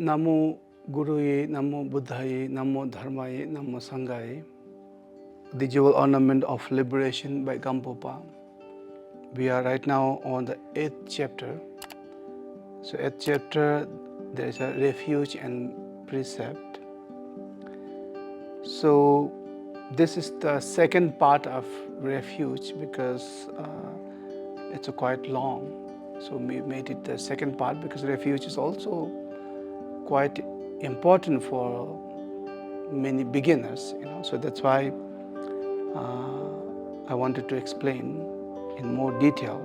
Namo Guruye, Namo Buddhaye, Namo Dharmaye, Namo Sanghaye. The Jewel Ornament of Liberation by Gampopa. We are right now on the 8th chapter. So 8th chapter, there is a refuge and precept. So this is the second part of refuge because it's quite long. So we made it the second part because refuge is also quite important for many beginners, So that's why I wanted to explain in more detail.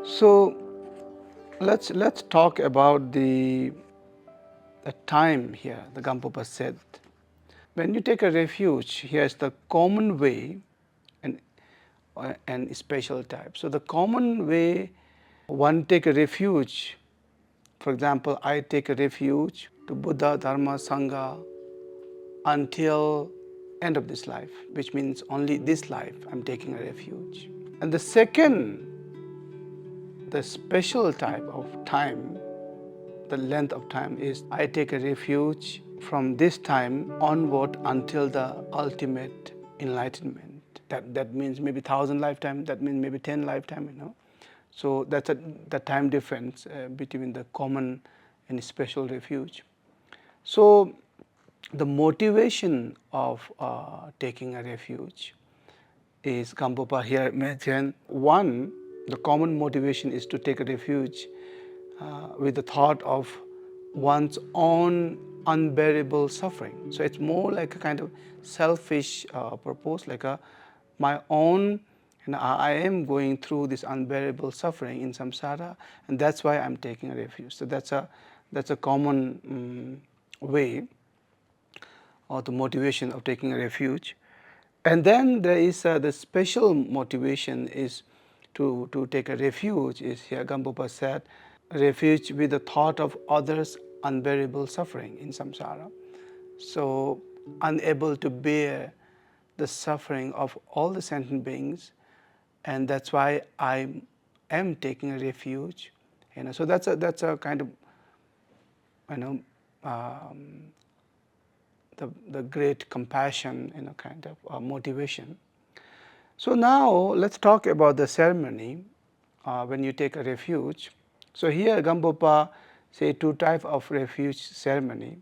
So let's talk about the time here. The Gampopa said, when you take a refuge, here's the common way and special type. So the common way one take a refuge, for example, I take a refuge to Buddha, Dharma, Sangha until end of this life, which means only this life I'm taking a refuge. And the second, the special type of time, the length of time is I take a refuge from this time onward until the ultimate enlightenment. That means maybe 1,000 lifetime, that means maybe 10 lifetime, So that's the time difference between the common and special refuge. So the motivation of taking a refuge is Gampopa here mentioned. One, the common motivation is to take a refuge with the thought of one's own unbearable suffering. So it's more like a kind of selfish purpose, like my own, I am going through this unbearable suffering in samsara, and that's why I'm taking a refuge. So that's a common way or the motivation of taking a refuge. And then there is the special motivation is to take a refuge, is here Gampopa said, refuge with the thought of others' unbearable suffering in samsara. So unable to bear the suffering of all the sentient beings, and that's why I am taking a refuge. So that's a kind of the great compassion, kind of motivation. So now let's talk about the ceremony when you take a refuge. So here Gampopa say two types of refuge ceremony.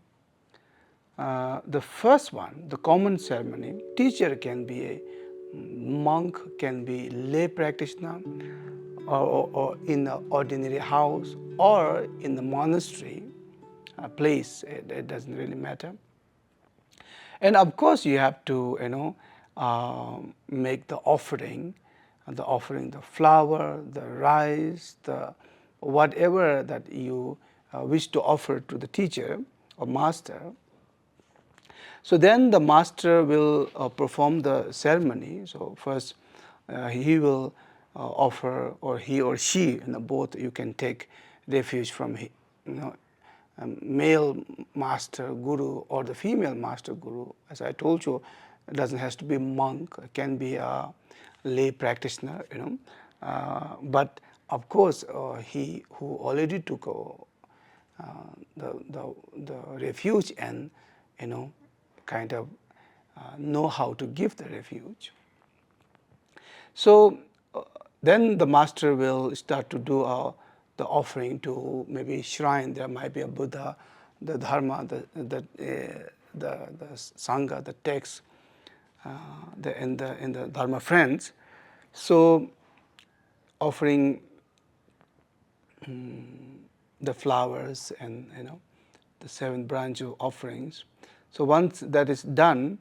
The first one, the common ceremony, teacher can be a monk, can be lay practitioner, or in the ordinary house, or in the monastery place. It doesn't really matter. And of course, you have to, make the offering, the flower, the rice, the whatever that you wish to offer to the teacher or master. So then the master will perform the ceremony. So first he will offer, or he or she, both you can take refuge from, male master guru or the female master guru. As I told you, it doesn't have to be monk, it can be a lay practitioner, but of course he who already took the refuge and kind of know how to give the refuge. So then the master will start to do the offering to maybe shrine. There might be a Buddha, the Dharma, the Sangha, the text, in the Dharma friends. So offering the flowers and the 7 branch of offerings. So once that is done,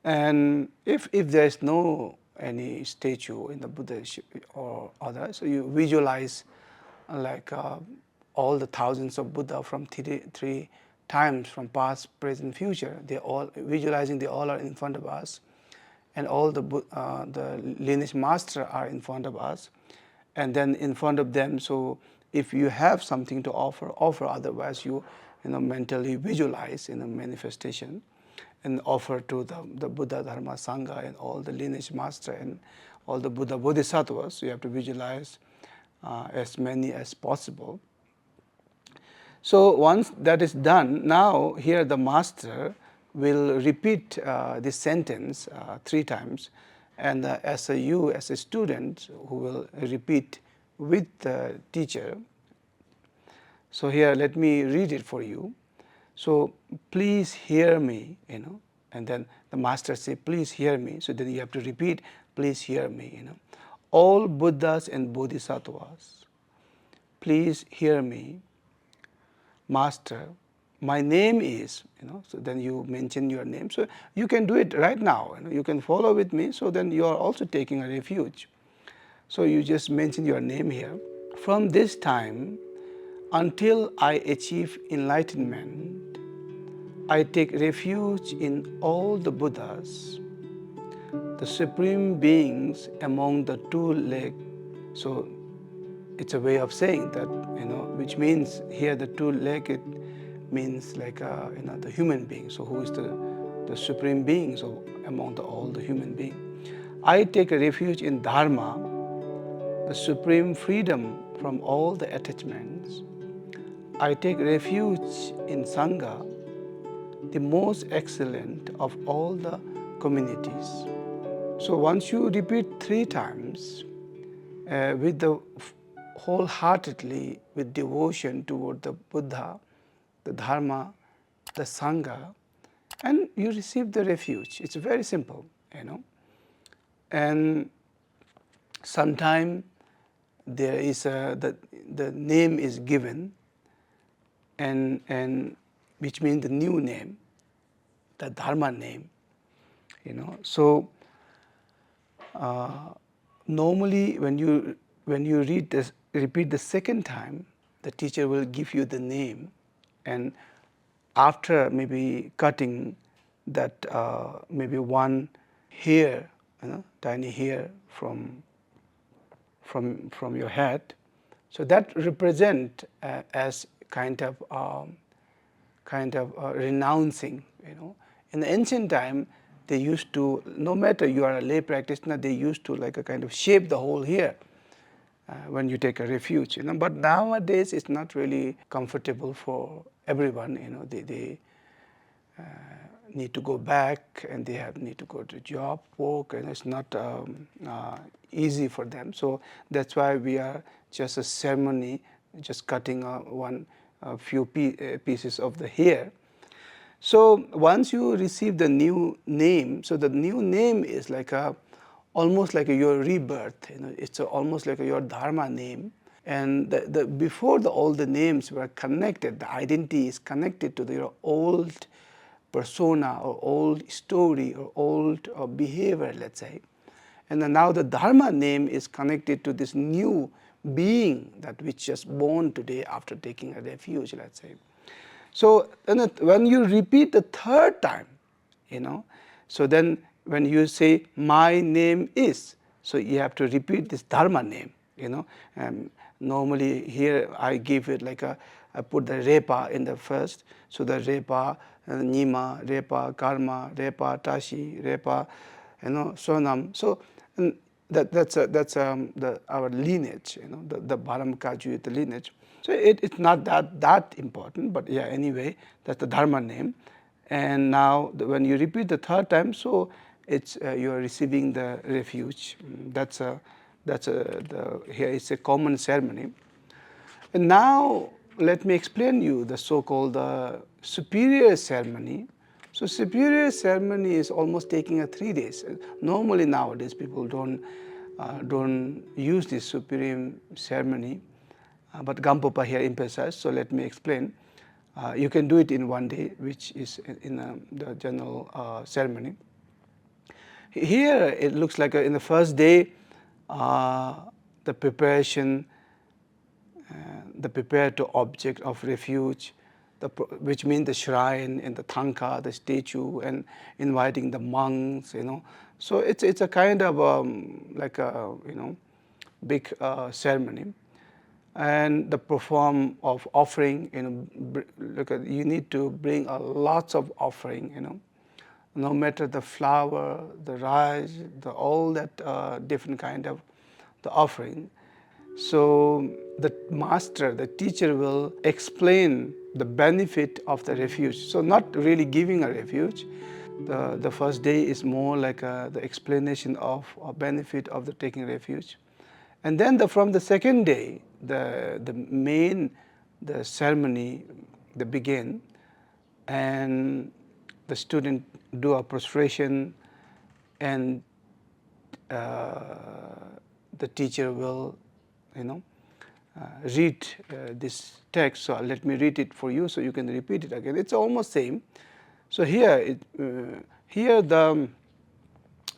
and if there is no any statue in the Buddha or other, so you visualize like all the thousands of Buddha from three times, from past, present, future. They all visualizing, they all are in front of us, and all the lineage master are in front of us, and then in front of them. So if you have something to offer, otherwise you mentally visualize in a manifestation and offer to the Buddha, Dharma, Sangha, and all the lineage master and all the Buddha Bodhisattvas. So you have to visualize as many as possible. So once that is done, now here the master will repeat this sentence 3 times, and as a student who will repeat with the teacher. So here let me read it for you. So please hear me, and then the master say, please hear me. So then you have to repeat, please hear me, All Buddhas and Bodhisattvas, please hear me. Master, my name is, so then you mention your name. So you can do it right now. You can follow with me. So then you are also taking a refuge. So you just mention your name here. From this time until I achieve enlightenment, I take refuge in all the Buddhas, the supreme beings among the two-legged. So it's a way of saying that, which means here the two-legged means like, the human being. So who is the supreme being among all the human beings? I take a refuge in Dharma, the supreme freedom from all the attachments. I take refuge in Sangha, the most excellent of all the communities. So once you repeat 3 times with the wholeheartedly, with devotion toward the Buddha, the Dharma, the Sangha, and you receive the refuge. It's very simple, And sometime there is the name is given, and which means the new name, the Dharma name, So normally when you repeat the second time, the teacher will give you the name, and after maybe cutting that maybe one hair, tiny hair from your head, so that represent as kind of renouncing. In the ancient time, they used to, no matter you are a lay practitioner, they used to like a kind of shape the whole hair when you take a refuge. But nowadays it's not really comfortable for everyone. They need to go back, and they need to go to job, work, and it's not easy for them. So that's why we are just a ceremony, just cutting a few pieces of the hair. So once you receive the new name, so the new name is like almost like your rebirth. It's almost like your Dharma name. And before all the names were connected, the identity is connected to your old persona or old story or old behavior, let's say. And then now the Dharma name is connected to this new being that which just born today after taking a refuge, let's say. So when you repeat the 3rd time, so then when you say, my name is, so you have to repeat this Dharma name, normally here I give it like I put the repa in the first, so the repa, nima, repa, karma, repa, tashi, repa, sonam. So that's our lineage, the Bharam Kaju, the lineage. So it's not that important, but yeah, anyway, that's the Dharma name. And now when you repeat the 3rd time, so it's you are receiving the refuge. Here is a common ceremony. And now let me explain you the so-called superior ceremony. So superior ceremony is almost taking 3 days. Normally nowadays people don't use this superior ceremony, but Gampopa here emphasized. So let me explain. You can do it in 1 day, which is in the general ceremony. Here it looks like in the first day, the preparation, the prepare to object of refuge, which means the shrine and the thangka, the statue, and inviting the monks. So it's a kind of like a big ceremony, and the perform of offering. Look at, you need to bring lots of offering. no matter the flower, the rice, all that different kind of the offering. So the master, the teacher will explain the benefit of the refuge. So not really giving a refuge. The first day is more like the explanation of a benefit of the taking refuge. And then from the second day, the ceremony, they begin, and the student do a prostration, and the teacher will, read this text. So let me read it for you so you can repeat it again. It's almost same. So here the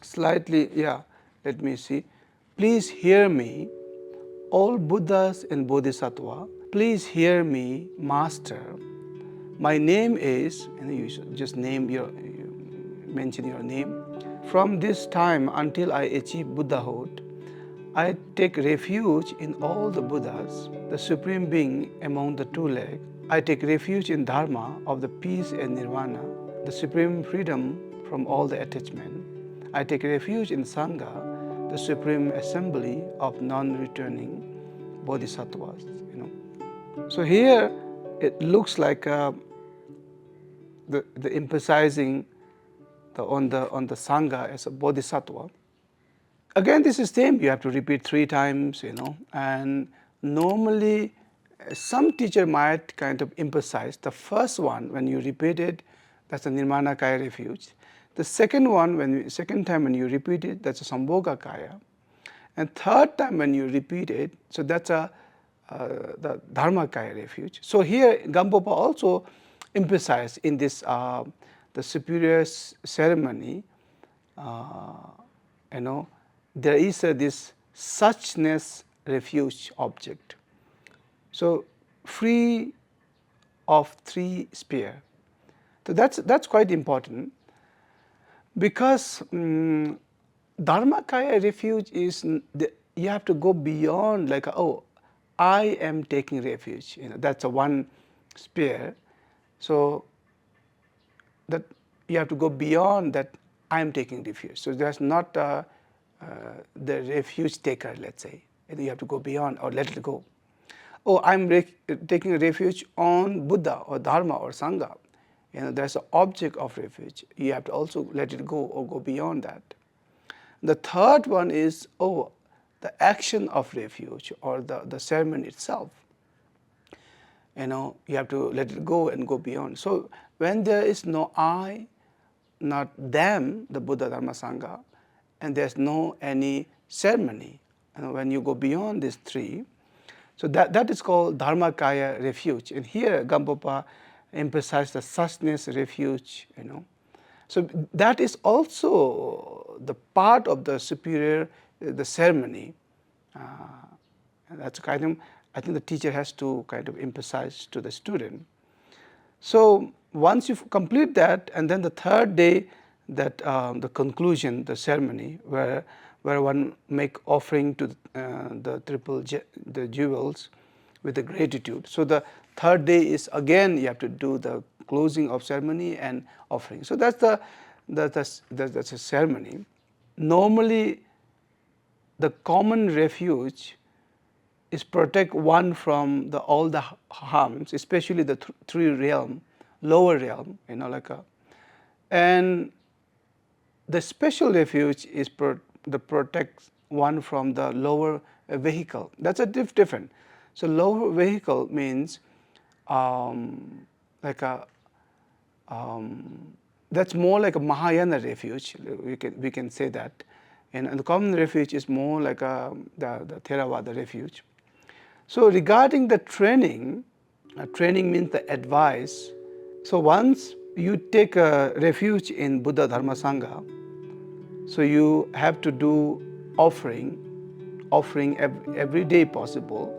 slightly, let me see. Please hear me, all Buddhas and Bodhisattva. Please hear me, Master. My name is, and you should just mention your name. From this time until I achieve Buddhahood, I take refuge in all the Buddhas, the Supreme Being among the two legs. I take refuge in Dharma of the peace and nirvana, the supreme freedom from all the attachment. I take refuge in Sangha, the supreme assembly of non-returning bodhisattvas. So here it looks like the emphasizing on the Sangha as a bodhisattva. Again, this is same. You have to repeat 3 times, and normally some teacher might kind of emphasize the first one when you repeat it, that's a Nirmanakaya refuge. The second time when you repeat it, that's a Sambhogakaya. And third time when you repeat it, so that's the Dharmakaya refuge. So here Gampopa also emphasized in this the superior ceremony, there is this suchness refuge object. So free of 3 sphere. So that's quite important, because Dharmakaya refuge is you have to go beyond like I am taking refuge. That's a one sphere. So that you have to go beyond that I am taking refuge. So there's not the refuge taker, let's say. You have to go beyond or let it go. I'm taking refuge on Buddha or Dharma or Sangha. There's an object of refuge. You have to also let it go or go beyond that. The third one is, the action of refuge or the ceremony itself. You have to let it go and go beyond. So when there is no I, not them, the Buddha, Dharma, Sangha, and there's no any ceremony, when you go beyond these 3, so that is called Dharmakaya refuge. And here Gampopa emphasized the suchness refuge, So that is also the part of the superior, the ceremony. That's kind of, I think the teacher has to kind of emphasize to the student. So once you complete that, and then the third day, that the conclusion, the ceremony, where one make offering to the jewels with the gratitude. So the third day is again you have to do the closing of ceremony and offering. So that's a ceremony. Normally, the common refuge is protect one from all the harms, especially the 3 realm, lower realm, and the special refuge is protects one from the lower vehicle. That's a different. So lower vehicle means that's more like a Mahāyāna refuge. We can say that, and the common refuge is more like the Theravada refuge. So regarding the training means the advice. So once you take a refuge in Buddha, Dharma, Sangha, so you have to do offering every day possible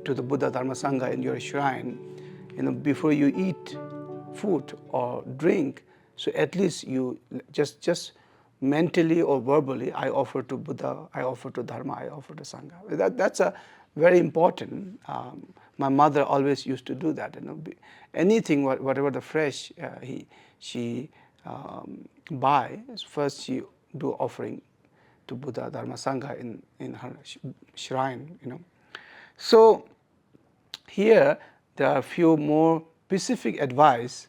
to the Buddha, Dharma, Sangha in your shrine, before you eat food or drink. So at least you just mentally or verbally, I offer to Buddha, I offer to Dharma, I offer to Sangha. That's a very important. My mother always used to do that. Anything, whatever the fresh, she buy, first she do offering to Buddha, Dharma, Sangha in her shrine, So here there are a few more specific advice.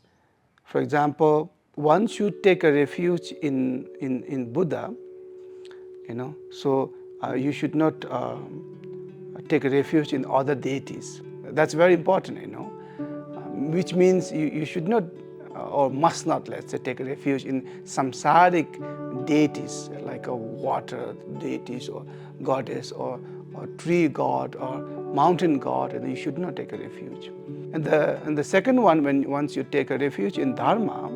For example, once you take a refuge in Buddha, so you should not take a refuge in other deities. That's very important, which means you should not or must not, let's say, take a refuge in samsaric deities like a water deities or goddess or tree god or mountain god, and you should not take a refuge. And the second one, once you take a refuge in Dharma,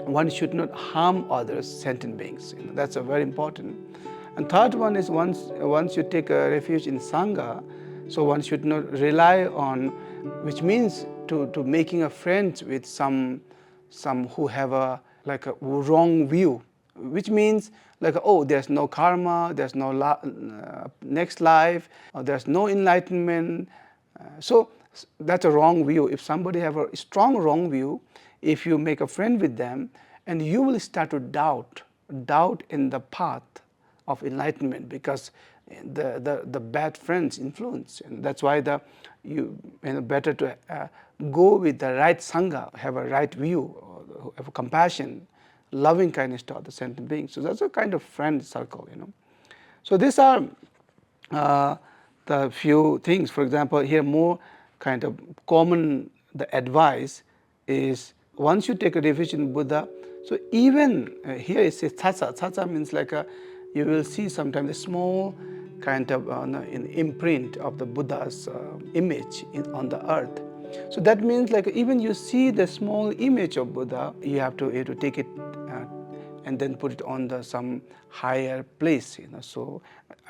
one should not harm others, sentient beings. That's a very important. And third one is once you take a refuge in Sangha, so one should not rely on, which means to making a friend with some who have a wrong view, which means there's no karma, there's no next life, or there's no enlightenment. So that's a wrong view. If somebody have a strong wrong view, if you make a friend with them, and you will start to doubt in the path of enlightenment, because the bad friends influence, and that's why better to go with the right Sangha, have a right view, have a compassion, loving kindness to other sentient beings. So that's a kind of friend circle, So these are the few things. For example, here more kind of common the advice is, once you take a refuge in Buddha, so even here it says thatsa. Thatsa means you will see sometimes a small kind of an imprint of the Buddha's image on the earth. So that means even you see the small image of Buddha, you have to take it and then put it on some higher place. So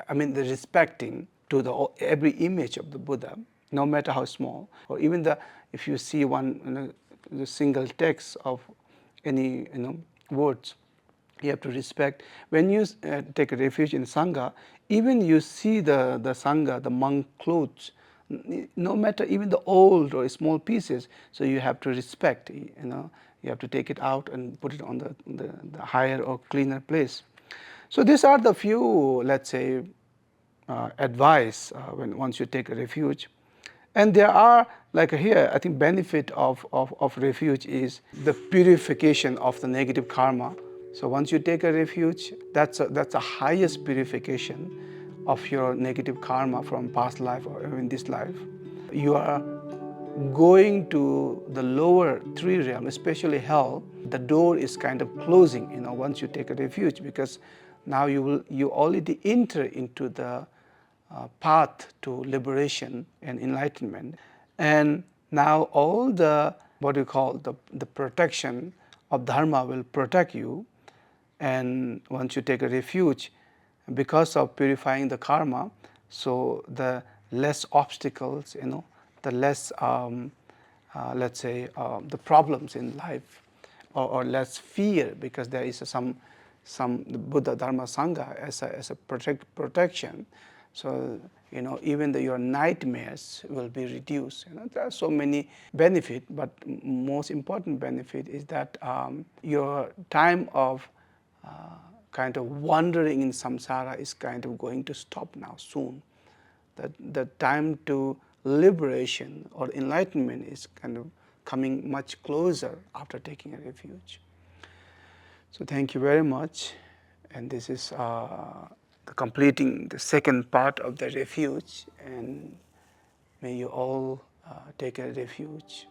the respecting to every image of the Buddha, no matter how small, or even if you see one the single text of any words, you have to respect. When you take a refuge in Sangha, even you see the Sangha, the monk clothes, no matter even the old or small pieces, so you have to respect, you have to take it out and put it on the higher or cleaner place. So these are the few, let's say, advice once you take a refuge. And there are, here, I think benefit of refuge is the purification of the negative karma. So once you take a refuge, that's the highest purification of your negative karma from past life or in this life. You are going to the lower three realms, especially hell. The door is kind of closing, once you take a refuge, because now you already enter into the path to liberation and enlightenment. And now all the, what you call, the protection of Dharma will protect you. And once you take a refuge, because of purifying the karma, so the less obstacles, the less, let's say, the problems in life, or less fear, because there is some Buddha, Dharma, Sangha as a protection. So, even your nightmares will be reduced. There are so many benefits, but most important benefit is that your time of kind of wandering in samsara is kind of going to stop now soon. The time to liberation or enlightenment is kind of coming much closer after taking a refuge. So thank you very much. And this is completing the second part of the refuge. And may you all take a refuge.